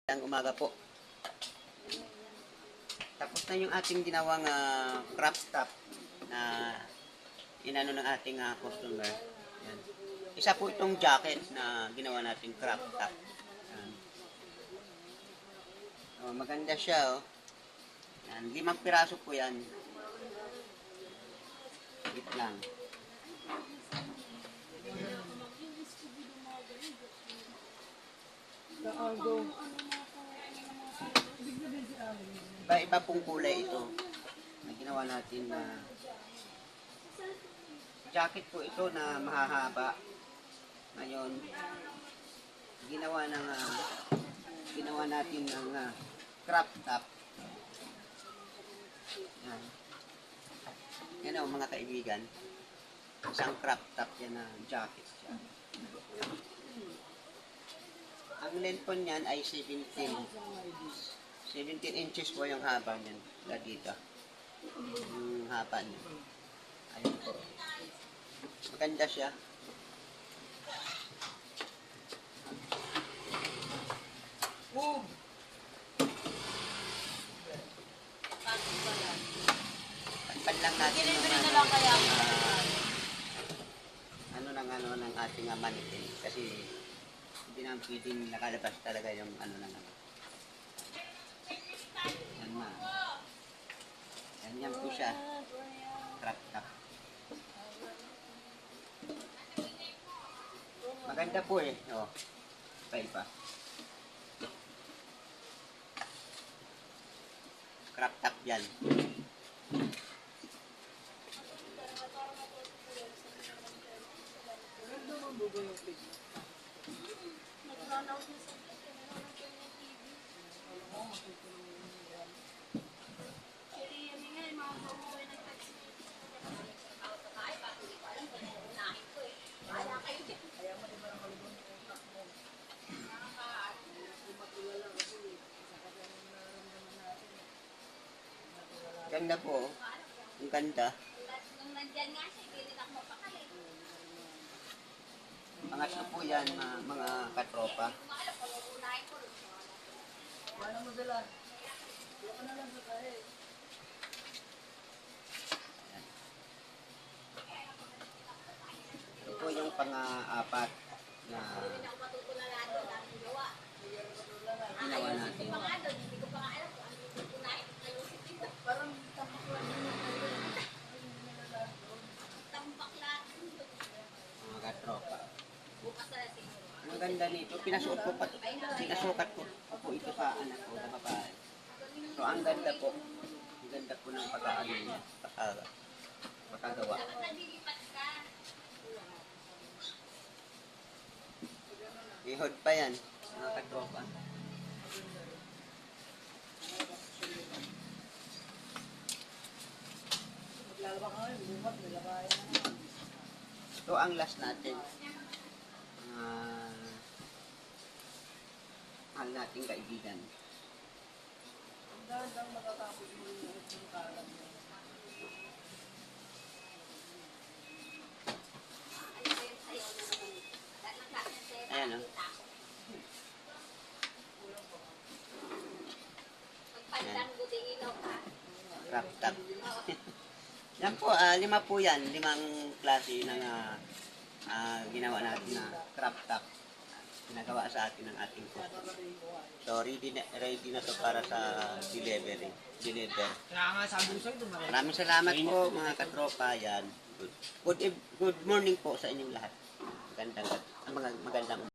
Ang umaga po. Tapos na yung ating ginawang crop top na inano ng ating customer. Yan. Isa po itong jacket na ginawa natin crop top. Yan. Oh, maganda siya, oh. Yan, 5 piraso po yan. Wait lang. Iba pong kulay ito na ginawa natin na jacket po ito na mahahaba. Ngayon ginawa natin ng crop top. Yan o mga kaibigan, isang crop top yan na jacket siya. Ang length po niyan ay 17 inches po yung haba niyan. Dito. Yung haba niya. Ayun po. Maganda siya. Takpan lang natin ng ating mannequin kasi hindi naman pwedeng nakalabas talaga yung yan na. Yan po siya. Crop top. Maganda po eh. O. Iba. Crop top yan. Ganda po. Ang ganda. Pangatlo po yan, mga katropa. Ito po yung pang-apat na ginawa natin. Mga katropa. Ang ganda nito. Pinasuot ko pa. Sinasukat ko po ito sa anak ko na babae. So ang ganda po. Ang ganda po ng pagkaano niya. Pagkagawa. Ihod pa yan. Mga katropa. Ito ang last natin. Mahal nating kaibigan. Ayan o. Crop top. Yan po, 5 po yan. 5 klase ng ginawa natin na crop top. Pinagawa sa atin ng ating customer. So, ready na to para sa deliver. Maraming salamat po mga katropa. Yan. Good morning po sa inyong lahat. Magandang